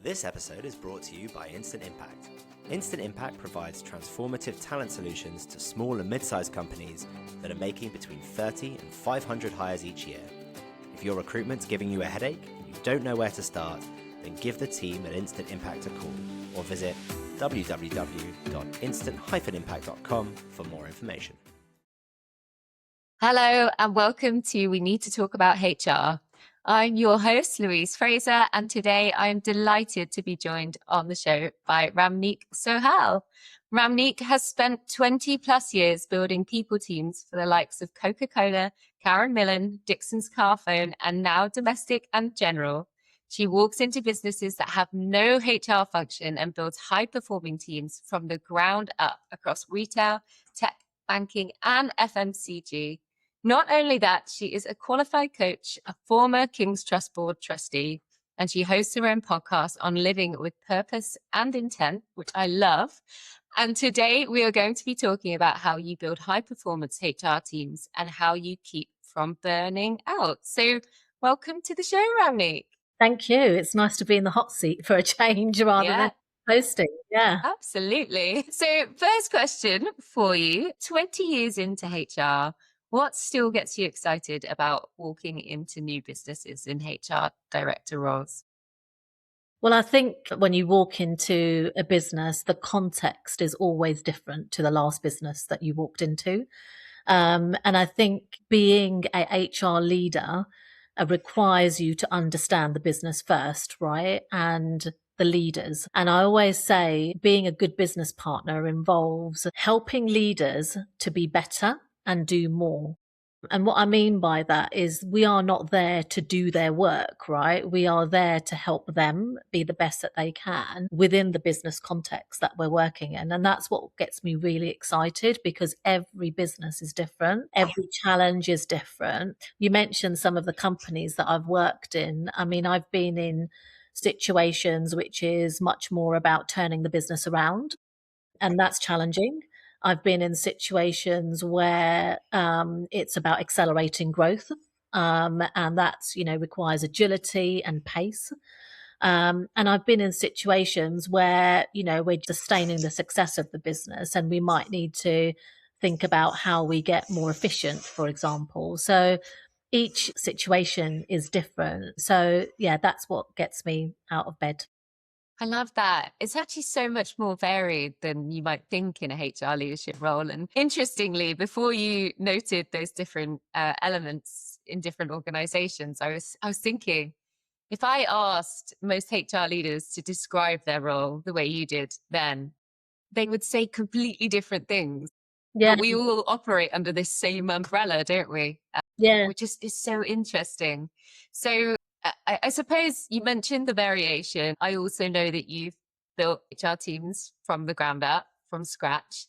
This episode is brought to you by Instant Impact. Instant Impact provides transformative talent solutions to small and mid-sized companies that are making between 30 and 500 hires each year. If your recruitment's giving you a headache and you don't know where to start, then give the team at Instant Impact a call or visit www.instant-impact.com for more information. Hello and welcome to We Need to Talk About HR. I'm your host, Louise Fraser, and today I am delighted to be joined on the show by Ramneek Sohal. Ramneek has spent 20 plus years building people teams for the likes of Coca-Cola, Karen Millen, Dixon's Carphone, and now Domestic and General. She walks into businesses that have no HR function and builds high-performing teams from the ground up across retail, tech, banking, and FMCG. Not only that, she is a qualified coach, a former King's Trust Board trustee, and she hosts her own podcast on living with purpose and intent, which I love. And today we are going to be talking about how you build high-performance HR teams and how you keep from burning out. So welcome to the show, Ramneek. Thank you. It's nice to be in the hot seat for a change rather than hosting. Yeah, absolutely. So first question for you, 20 years into HR, what still gets you excited about walking into new businesses in HR director roles? Well, I think when you walk into a business, the context is always different to the last business that you walked into. And I think being a HR leader requires you to understand the business first, right? And the leaders. And I always say being a good business partner involves helping leaders to be better and do more. And what I mean by that is we are not there to do their work, right? We are there to help them be the best that they can within the business context that we're working in. And that's what gets me really excited because every business is different. Every challenge is different. You mentioned some of the companies that I've worked in. I mean, I've been in situations which is much more about turning the business around, and that's challenging. I've been in situations where it's about accelerating growth, and that's, requires agility and pace. And I've been in situations where, we're sustaining the success of the business and we might need to think about how we get more efficient, for example. So each situation is different. So yeah, that's what gets me out of bed. I love that. It's actually so much more varied than you might think in a HR leadership role. And interestingly, before you noted those different elements in different organizations, I was thinking, if I asked most HR leaders to describe their role the way you did then, they would say completely different things. Yeah. But we all operate under this same umbrella, don't we? Yeah. Which is so interesting. So I suppose you mentioned the variation. I also know that you've built HR teams from the ground up, from scratch.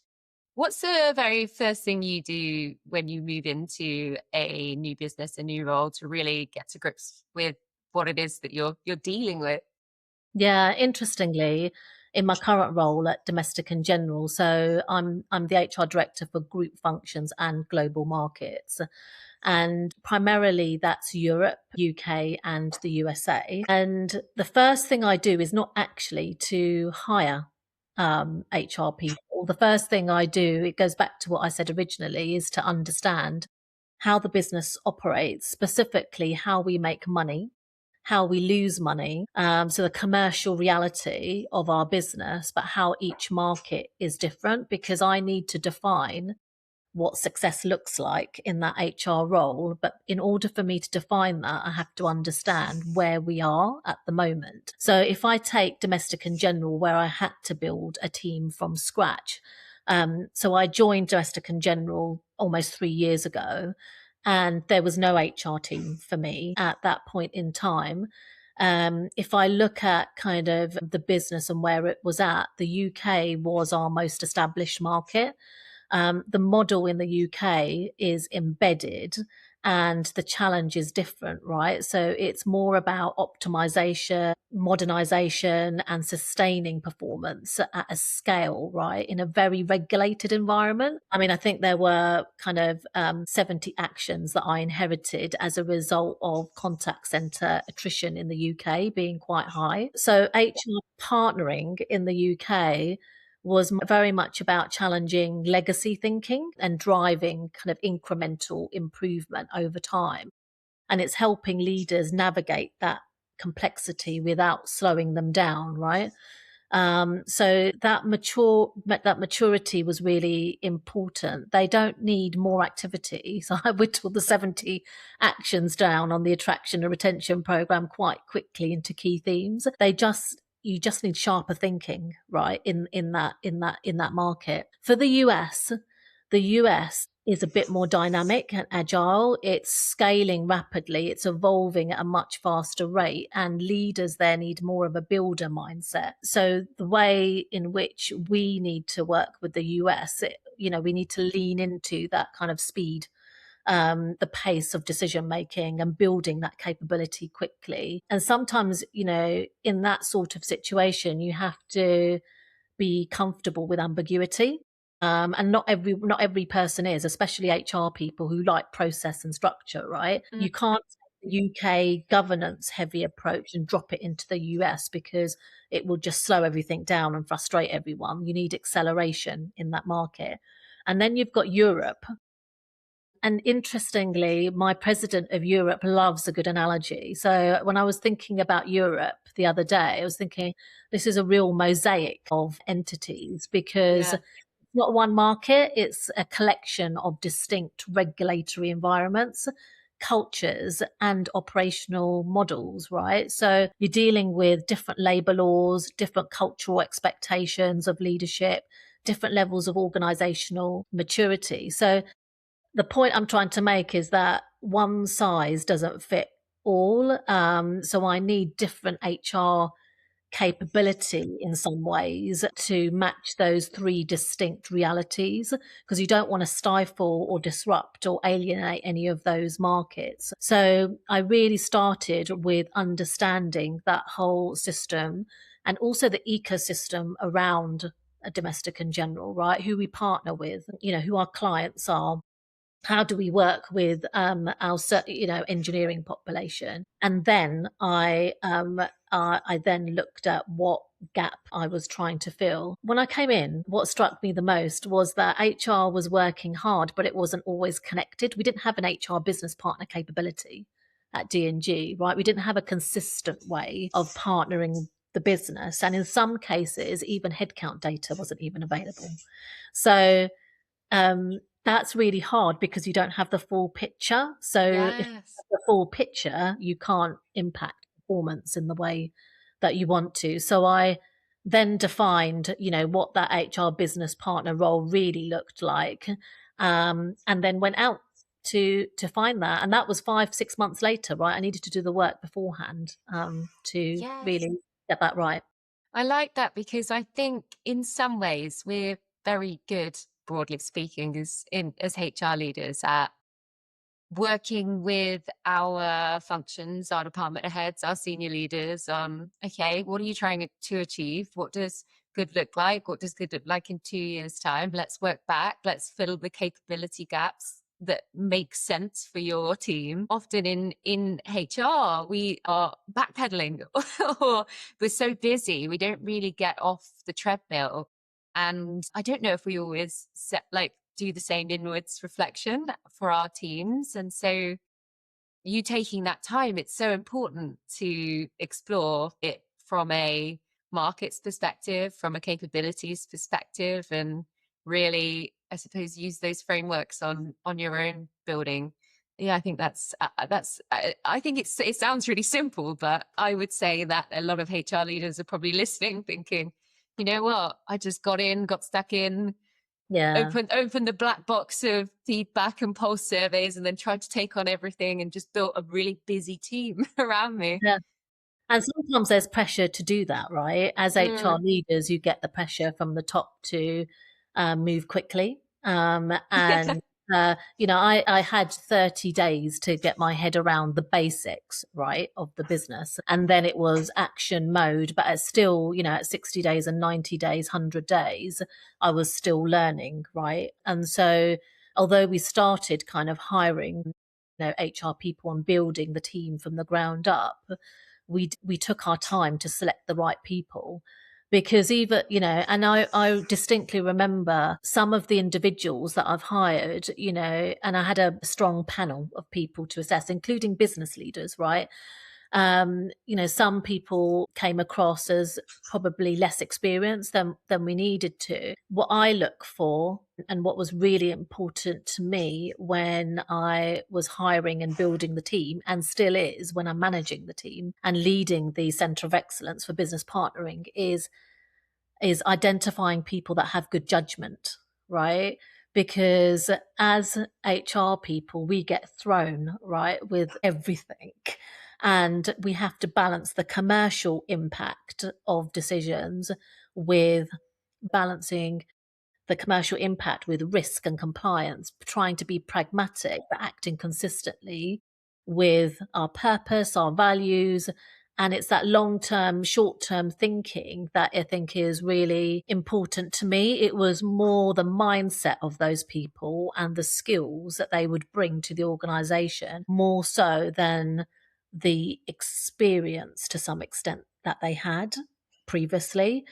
What's the very first thing you do when you move into a new business, a new role, to really get to grips with what it is that you're dealing with? Yeah, interestingly, in my current role at Domestic and General, so I'm the HR director for group functions and global markets. And primarily that's Europe, UK, and the USA. And the first thing I do is not actually to hire HR people. The first thing I do, it goes back to what I said originally, is to understand how the business operates, specifically how we make money, how we lose money, so the commercial reality of our business, but how each market is different, because I need to define what success looks like in that HR role. But in order for me to define that, I have to understand where we are at the moment. So if I take Domestic and General, where I had to build a team from scratch, so I joined Domestic and General almost 3 years ago, and there was no HR team for me at that point in time. If I look at kind of the business and where it was at, the UK was our most established market. The model in the UK is embedded and the challenge is different, right? So it's more about optimization, modernization, and sustaining performance at a scale, right? In a very regulated environment. I mean, I think there were kind of 70 actions that I inherited as a result of contact center attrition in the UK being quite high. So HR partnering in the UK was very much about challenging legacy thinking and driving kind of incremental improvement over time. And it's helping leaders navigate that complexity without slowing them down, right? So that maturity was really important. They don't need more activity. So I whittled the 70 actions down on the attraction and retention program quite quickly into key themes. You just need sharper thinking, right? In that market. For the US is a bit more dynamic and agile. It's scaling rapidly. It's evolving at a much faster rate, and leaders there need more of a builder mindset. So the way in which we need to work with the US, we need to lean into that kind of speed, the pace of decision making and building that capability quickly. And sometimes, in that sort of situation, you have to be comfortable with ambiguity. And not every person is, especially HR people who like process and structure, right? You can't take the UK governance heavy approach and drop it into the US because it will just slow everything down and frustrate everyone. You need acceleration in that market. And then you've got Europe. And interestingly, my president of Europe loves a good analogy. So when I was thinking about Europe the other day, I was thinking this is a real mosaic of entities because it's not one market, it's a collection of distinct regulatory environments, cultures, and operational models, right? So you're dealing with different labor laws, different cultural expectations of leadership, different levels of organizational maturity. So the point I'm trying to make is that one size doesn't fit all. So I need different HR capability in some ways to match those three distinct realities, because you don't want to stifle or disrupt or alienate any of those markets. So I really started with understanding that whole system and also the ecosystem around a domestic and general, right? Who we partner with, who our clients are, how do we work with our engineering population. And then I then looked at what gap I was trying to fill. When I came in, what struck me the most was that HR was working hard, but it wasn't always connected. We didn't have an HR business partner capability at D&G, right? We didn't have a consistent way of partnering the business, and in some cases even headcount data wasn't even available. So that's really hard because you don't have the full picture. So if you have the full picture, you can't impact performance in the way that you want to. So I then defined, what that HR business partner role really looked like, and then went out to find that. And that was 5-6 months later, right? I needed to do the work beforehand to really get that right. I like that because I think in some ways we're very good, broadly speaking, as HR leaders at working with our functions, our department heads, our senior leaders. Okay, what are you trying to achieve? What does good look like? What does good look like in 2 years' time? Let's work back. Let's fill the capability gaps that make sense for your team. Often in HR, we are backpedaling or we're so busy, we don't really get off the treadmill. And I don't know if we always do the same inwards reflection for our teams. And so you taking that time, it's so important to explore it from a markets perspective, from a capabilities perspective, and really, I suppose, use those frameworks on your own building. Yeah, I think I think it sounds really simple, but I would say that a lot of HR leaders are probably listening thinking, you know what, I just got stuck in, open the black box of feedback and pulse surveys, and then tried to take on everything and just built a really busy team around me. Yeah. And sometimes there's pressure to do that, right? As HR leaders, you get the pressure from the top to move quickly. And I had 30 days to get my head around the basics, right, of the business. And then it was action mode. But it's still, at 60 days and 90 days, 100 days, I was still learning, right? And so, although we started kind of hiring, HR people and building the team from the ground up, we took our time to select the right people. Because even, and I distinctly remember some of the individuals that I've hired, and I had a strong panel of people to assess, including business leaders, right? Some people came across as probably less experienced than we needed to. What I look for and what was really important to me when I was hiring and building the team, and still is when I'm managing the team and leading the Centre of Excellence for Business Partnering, is identifying people that have good judgment, right? Because as HR people, we get thrown, right, with everything. And we have to balance the commercial impact of decisions with balancing the commercial impact with risk and compliance, trying to be pragmatic, but acting consistently with our purpose, our values. And it's that long-term, short-term thinking that I think is really important to me. It was more the mindset of those people and the skills that they would bring to the organization, more so than the experience to some extent that they had previously.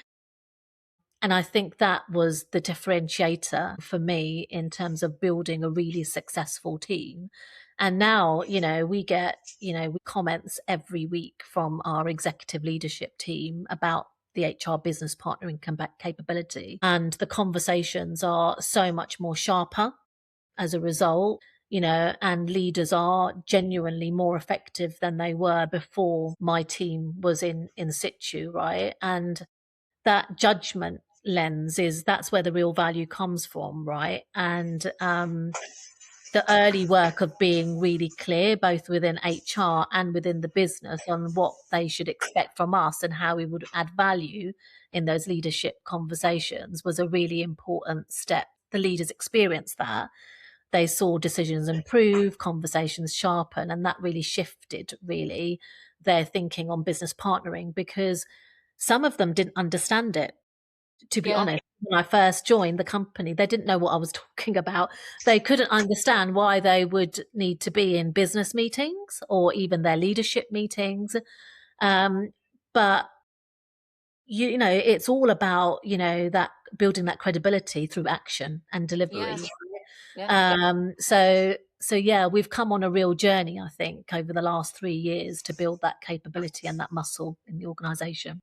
And I think that was the differentiator for me in terms of building a really successful team. And now, we get, comments every week from our executive leadership team about the HR business partnering capability. And the conversations are so much more sharper as a result, and leaders are genuinely more effective than they were before my team was in situ, right? And that judgment lens that's where the real value comes from, right? And the early work of being really clear, both within HR and within the business, on what they should expect from us and how we would add value in those leadership conversations, was a really important step. The leaders experienced that. They saw decisions improve, conversations sharpen, and that really shifted, really, their thinking on business partnering, because some of them didn't understand it. To be honest, when I first joined the company, they didn't know what I was talking about. They couldn't understand why they would need to be in business meetings or even their leadership meetings. But it's all about, that building that credibility through action and delivery. So yeah, we've come on a real journey, I think, over the last 3 years to build that capability and that muscle in the organization.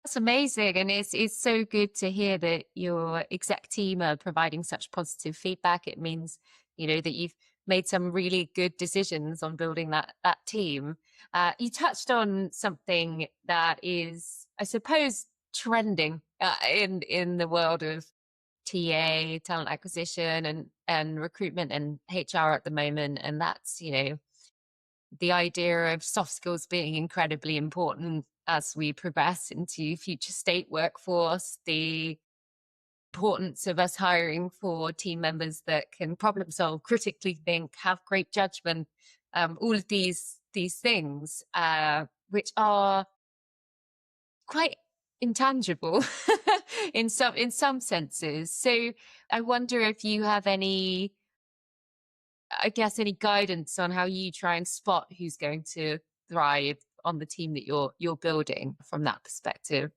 That's amazing. And it's so good to hear that your exec team are providing such positive feedback. It means, that you've made some really good decisions on building that team. You touched on something that is, I suppose, trending in the world of TA, talent acquisition and recruitment and HR at the moment. And that's, the idea of soft skills being incredibly important as we progress into future state workforce, the importance of us hiring for team members that can problem solve, critically think, have great judgment, all of these things, which are quite intangible in some senses. So I wonder if you have any guidance on how you try and spot who's going to thrive on the team that you're building from that perspective.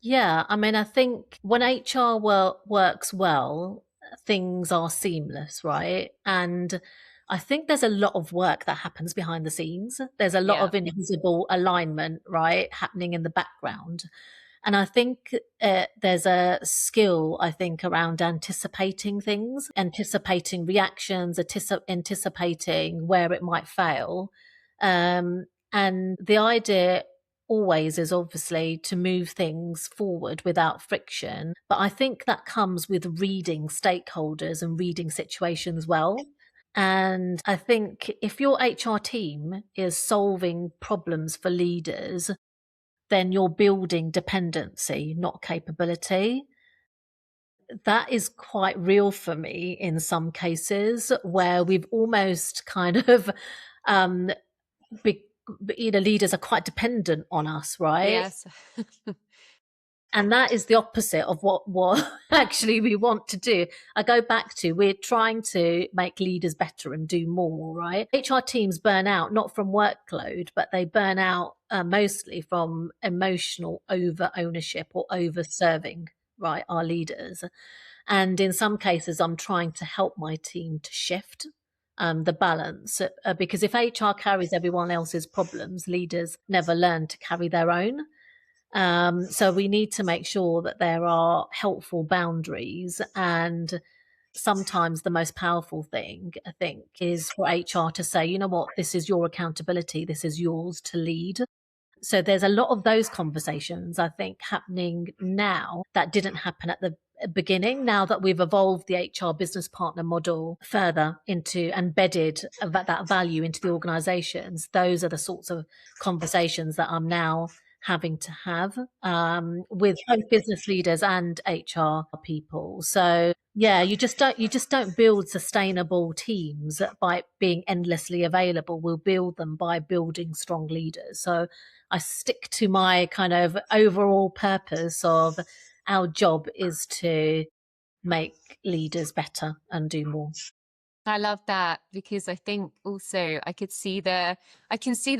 Yeah, I mean, I think when HR works well, things are seamless, right? And I think there's a lot of work that happens behind the scenes. There's a lot of invisible alignment, right, happening in the background. And I think there's a skill, I think, around anticipating things, anticipating reactions, anticipating where it might fail. And the idea always is obviously to move things forward without friction. But I think that comes with reading stakeholders and reading situations well. And I think if your HR team is solving problems for leaders, then you're building dependency, not capability. that is quite real for me in some cases where we've almost kind of, um, be, leaders are quite dependent on us, right? Yes. And that is the opposite of what actually we want to do. I go back to, we're trying to make leaders better and do more, right? HR teams burn out not from workload, but they burn out mostly from emotional over ownership or over serving, right, our leaders. And in some cases, I'm trying to help my team to shift the balance, because if HR carries everyone else's problems, leaders never learn to carry their own. So we need to make sure that there are helpful boundaries. And sometimes the most powerful thing, I think, is for HR to say, you know what, this is your accountability, this is yours to lead. So there's a lot of those conversations, I think, happening now that didn't happen at the beginning. Now that we've evolved the HR business partner model further into embedded that value into the organizations, those are the sorts of conversations that I'm now having to have with both business leaders and HR people. So yeah, you just don't build sustainable teams by being endlessly available. We'll build them by building strong leaders. So I stick to my kind of overall purpose of our job is to make leaders better and do more. I love that, because I think also I can see the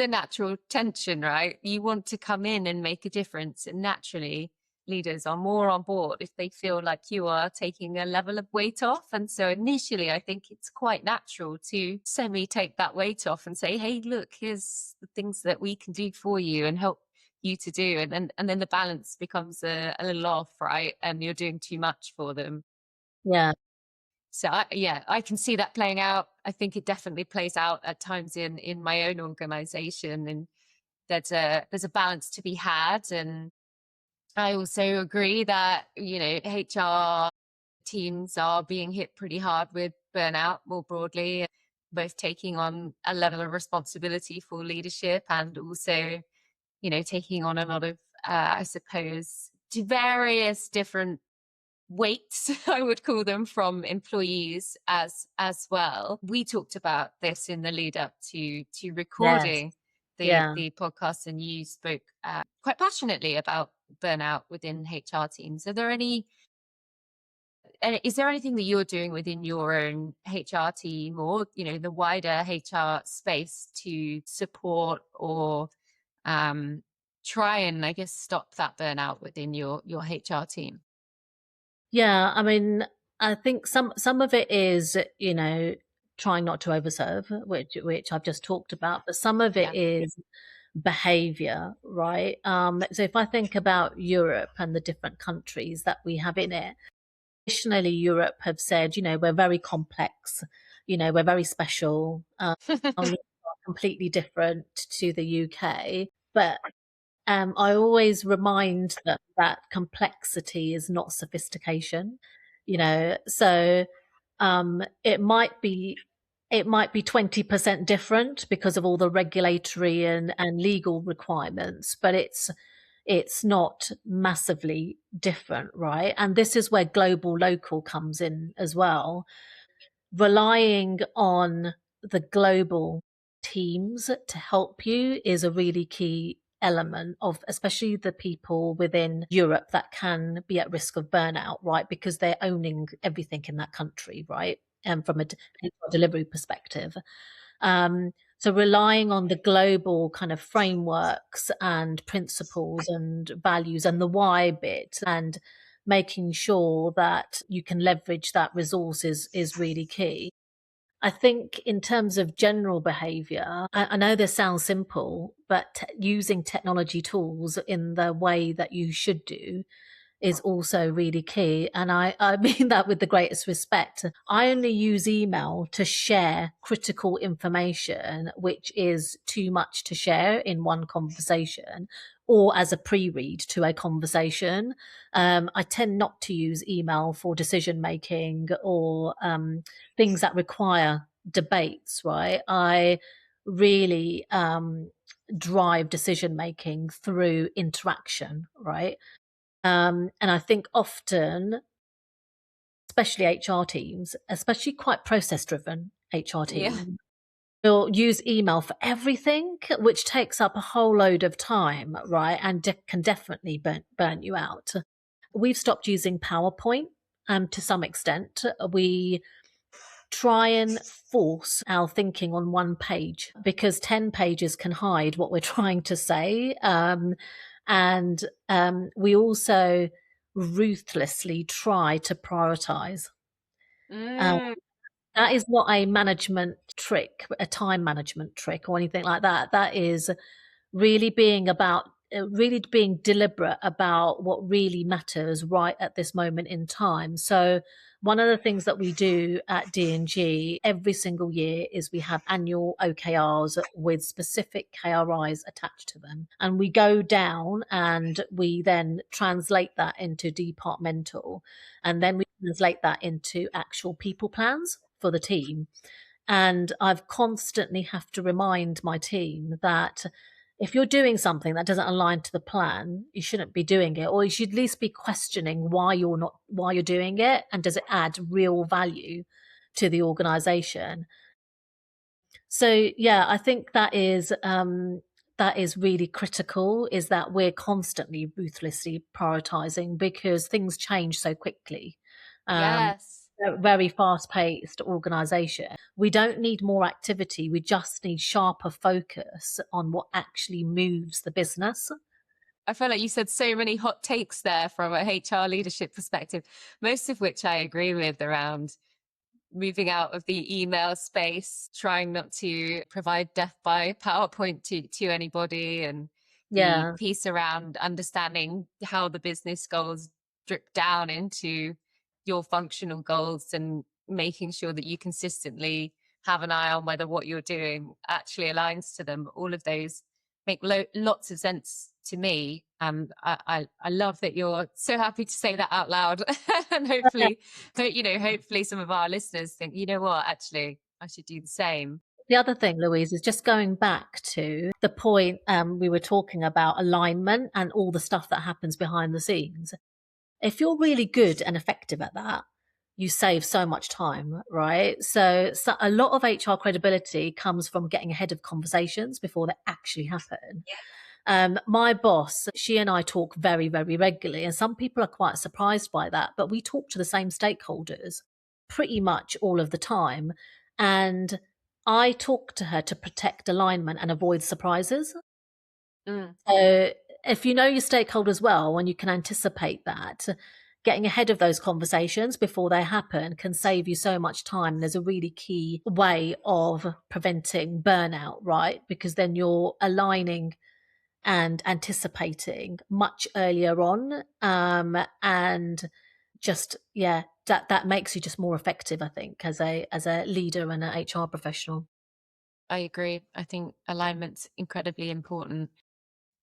natural tension, right? You want to come in and make a difference, and naturally leaders are more on board if they feel like you are taking a level of weight off. And so initially I think it's quite natural to semi take that weight off and say, hey, look, here's the things that we can do for you and help you to do. And then the balance becomes a little off, right? And you're doing too much for them. Yeah. So I can see that playing out. I think it definitely plays out at times in my own organization, and there's a balance to be had. And I also agree that, HR teams are being hit pretty hard with burnout more broadly, both taking on a level of responsibility for leadership and also, taking on a lot of, I suppose, various different weights, I would call them, from employees as well. We talked about this in the lead up to Yes. recording Yeah. the podcast, and you spoke quite passionately about burnout within HR teams. Is there anything that you're doing within your own HR team, or the wider HR space, to support or try and, I guess, stop that burnout within your HR team? Yeah. I mean, I think some of it is, trying not to overserve, which I've just talked about, but some of it Yeah. is behavior, right? So if I think about Europe and the different countries that we have in it, traditionally Europe have said, we're very complex, we're very special, we are completely different to the UK. But I always remind them that complexity is not sophistication, so it might be 20% different because of all the regulatory and legal requirements, but it's not massively different, right? And this is where global local comes in as well. Relying on the global teams to help you is a really key element of, especially the people within Europe that can be at risk of burnout, right? Because they're owning everything in that country, right? And from a delivery perspective. So relying on the global kind of frameworks and principles and values and the why bit, and making sure that you can leverage that resource is really key. I think in terms of general behavior, I know this sounds simple, but using technology tools in the way that you should do is also really key. And I mean that with the greatest respect. I only use email to share critical information, which is too much to share in one conversation or as a pre-read to a conversation. I tend not to use email for decision making or things that require debates, right? I really drive decision making through interaction, right? And I think often especially HR teams, especially quite process-driven HR Yeah. teams, will use email for everything, which takes up a whole load of time, right? And can definitely burn you out. We've stopped using PowerPoint to some extent. We try and force our thinking on one page because 10 pages can hide what we're trying to say. And we also ruthlessly try to prioritize. Mm, That is not a management trick, a time management trick or anything like that. That is really being really being deliberate about what really matters right at this moment in time. So one of the things that we do at D&G every single year is we have annual OKRs with specific KRIs attached to them. And we go down and we then translate that into departmental, and then we translate that into actual people plans for the team. And I've constantly have to remind my team that if you're doing something that doesn't align to the plan, you shouldn't be doing it, or you should at least be questioning why you're doing it, and does it add real value to the organization. So yeah, I think that is really critical, is that we're constantly ruthlessly prioritizing because things change so quickly. yes. A very fast-paced organization. We don't need more activity. We just need sharper focus on what actually moves the business. I feel like you said so many hot takes there from a HR leadership perspective, most of which I agree with, around moving out of the email space, trying not to provide death by PowerPoint to anybody, and the Yeah, piece around understanding how the business goals drip down into your functional goals, and making sure that you consistently have an eye on whether what you're doing actually aligns to them. All of those make lots of sense to me. I love that you're so happy to say that out loud. And hopefully, hopefully some of our listeners think, you know what, actually, I should do the same. the other thing, Louise, is just going back to the point we were talking about alignment and all the stuff that happens behind the scenes. If you're really good and effective at that, you save so much time, right? So a lot of HR credibility comes from getting ahead of conversations before they actually happen. My boss, she and I talk very, very regularly, and some people are quite surprised by that, but we talk to the same stakeholders pretty much all of the time. And I talk to her to protect alignment and avoid surprises. Mm. So if you know your stakeholders well and you can anticipate that, getting ahead of those conversations before they happen can save you so much time. There's a really key way of preventing burnout, right? Because then you're aligning and anticipating much earlier on. And just, yeah, that makes you just more effective, I think, as a leader and an HR professional. I agree. I think alignment's incredibly important.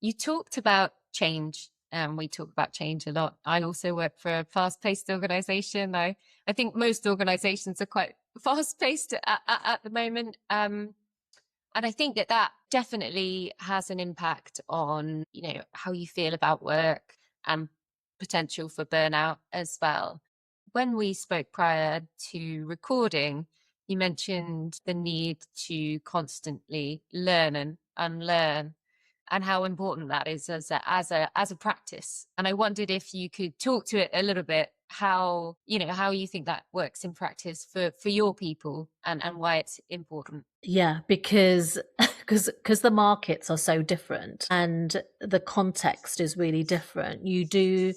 You talked about change, and we talk about change a lot. I also work for a fast-paced organization. I think most organizations are quite fast-paced at the moment. And I think that definitely has an impact on, how you feel about work, and potential for burnout as well. When we spoke prior to recording, you mentioned the need to constantly learn and unlearn, and how important that is as a practice. And I wondered if you could talk to it a little bit, how you think that works in practice for your people, and why it's important. Yeah, because because the markets are so different and the context is really different. You do,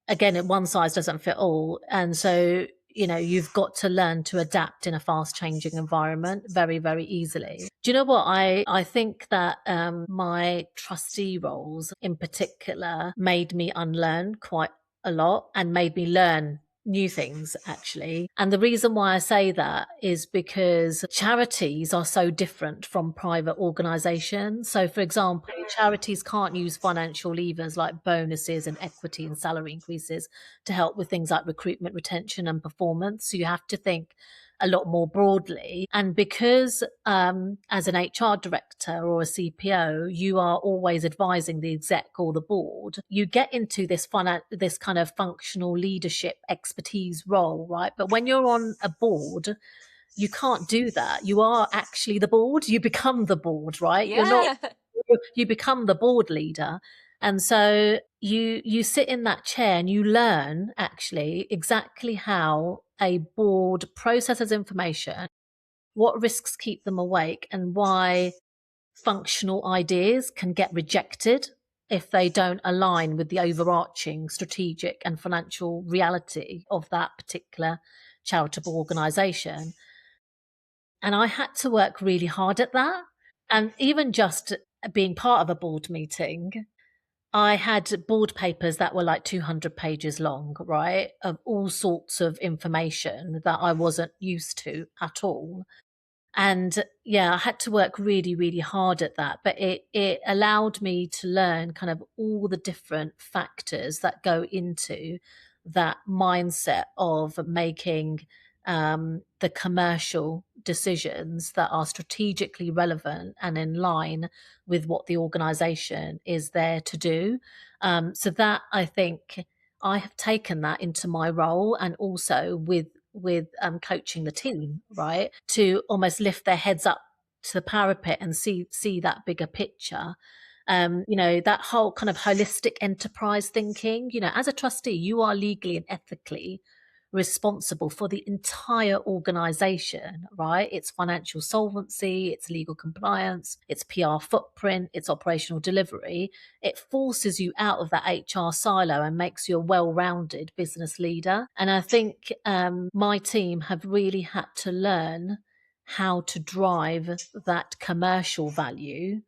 again, one size doesn't fit all, and so you've got to learn to adapt in a fast changing environment very, very easily. Do you know what, I think that my trustee roles in particular made me unlearn quite a lot and made me learn new things, actually. And the reason why I say that is because charities are so different from private organizations. So for example, charities can't use financial levers like bonuses and equity and salary increases to help with things like recruitment, retention and performance. So you have to think a lot more broadly. And because as an HR director or a CPO, you are always advising the exec or the board, you get into this kind of functional leadership expertise role, right? But when you're on a board, you can't do that. You are actually the board. You become the board, right? Yeah. You become the board leader. And so you sit in that chair and you learn actually exactly how a board processes information, what risks keep them awake, and why functional ideas can get rejected if they don't align with the overarching strategic and financial reality of that particular charitable organization. And I had to work really hard at that. And even just being part of a board meeting, I had board papers that were like 200 pages long, right? Of all sorts of information that I wasn't used to at all. And yeah, I had to work really, really hard at that. But it allowed me to learn kind of all the different factors that go into that mindset of making the commercial decisions that are strategically relevant and in line with what the organization is there to do. So that I think I have taken that into my role, and also with coaching the team, right, to almost lift their heads up to the parapet and see that bigger picture. That whole kind of holistic enterprise thinking. As a trustee, you are legally and ethically responsible for the entire organization, right? It's financial solvency, it's legal compliance, it's PR footprint, it's operational delivery. It forces you out of that HR silo and makes you a well-rounded business leader. And I think my team have really had to learn how to drive that commercial value,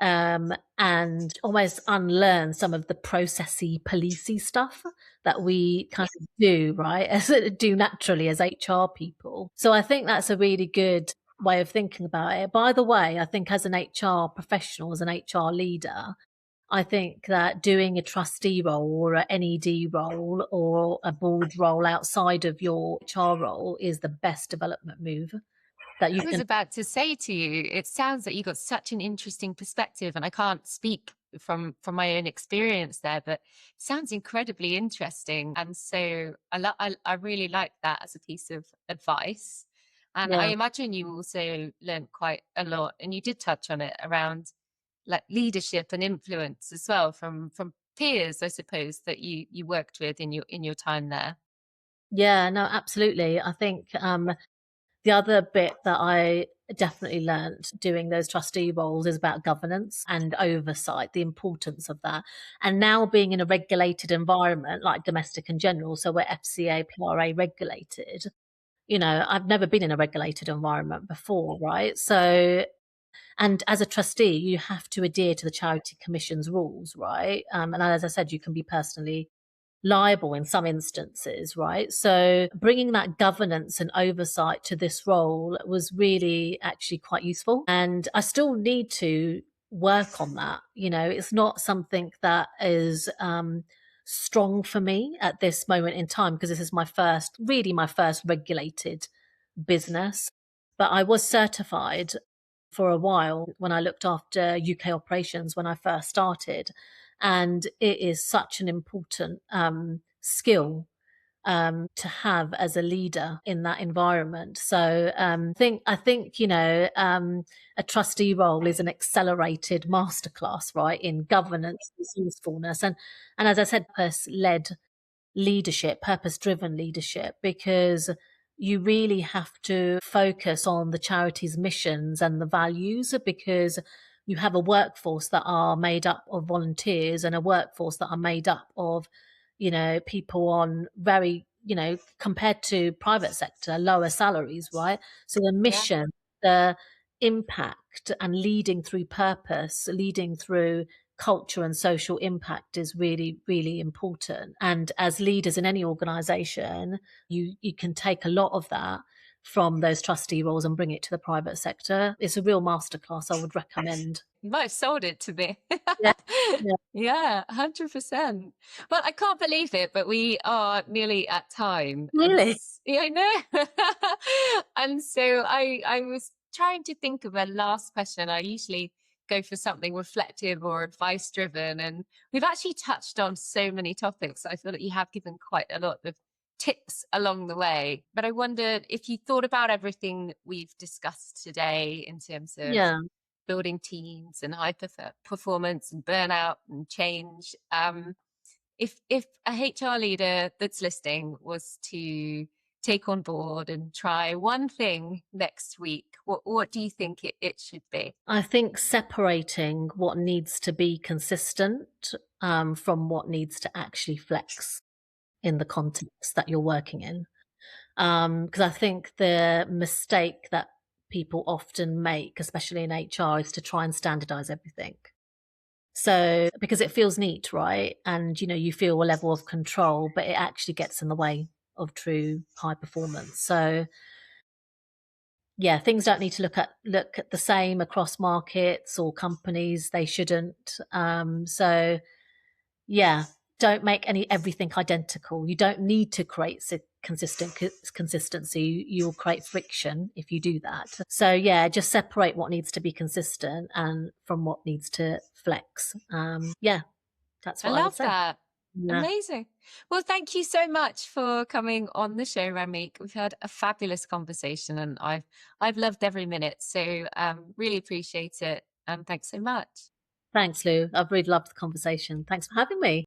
and almost unlearn some of the processy, policey stuff that we kind of do, right, do naturally as HR people. So I think that's a really good way of thinking about it. By the way, I think as an HR professional, as an HR leader, I think that doing a trustee role or an NED role or a board role outside of your HR role is the best development move that you I was can. about to say to you, it sounds like you got such an interesting perspective, and I can't speak from my own experience there, but it sounds incredibly interesting. And so I really like that as a piece of advice. And I Yeah. imagine you also learned quite a lot, and you did touch on it around like leadership and influence as well from peers, I suppose, that you worked with in your time there. Yeah, no, absolutely. I think the other bit that I definitely learned doing those trustee roles is about governance and oversight, the importance of that. And now being in a regulated environment like domestic and general, so we're FCA, PRA regulated, I've never been in a regulated environment before, right? So, and as a trustee, you have to adhere to the Charity Commission's rules, right? And as I said, you can be personally liable in some instances, right? So bringing that governance and oversight to this role was really actually quite useful. And I still need to work on that. It's not something that is strong for me at this moment in time, because this is really my first regulated business. But I was certified for a while when I looked after UK operations when I first started. And it is such an important skill to have as a leader in that environment. So I think a trustee role is an accelerated masterclass, right, in governance, resourcefulness, and as I said, purpose-led leadership, purpose-driven leadership, because you really have to focus on the charity's missions and the values, because you have a workforce that are made up of volunteers and a workforce that are made up of, people on very, compared to private sector, lower salaries, right? So the Yeah. mission, the impact, and leading through purpose, leading through culture and social impact is really, really important. And as leaders in any organization, you can take a lot of that from those trustee roles and bring it to the private sector. It's a real masterclass I would recommend. You might have sold it to me. Yeah. Yeah. Yeah, 100%. Well, I can't believe it, but we are nearly at time. Really? Yeah, I know. And so I was trying to think of a last question. I usually go for something reflective or advice driven. And we've actually touched on so many topics. I feel that you have given quite a lot of tips along the way. But I wondered if you thought about everything we've discussed today in terms of Yeah. building teams and high performance and burnout and change. If a HR leader that's listening was to take on board and try one thing next week, what do you think it should be? I think separating what needs to be consistent from what needs to actually flex in the context that you're working in. Because I think the mistake that people often make, especially in HR, is to try and standardize everything. So, because it feels neat, right? And, you feel a level of control, but it actually gets in the way of true high performance. So, yeah, things don't need to look at the same across markets or companies. They shouldn't. So, yeah, don't make everything identical. You don't need to create consistency. You'll create friction if you do that. So yeah, just separate what needs to be consistent and from what needs to flex. Yeah, that's what I would love say. that. Yeah. Amazing. Well, thank you so much for coming on the show, Ramneek. We've had a fabulous conversation and I've loved every minute. So really appreciate it. And thanks so much. Thanks, Lou. I've really loved the conversation. Thanks for having me.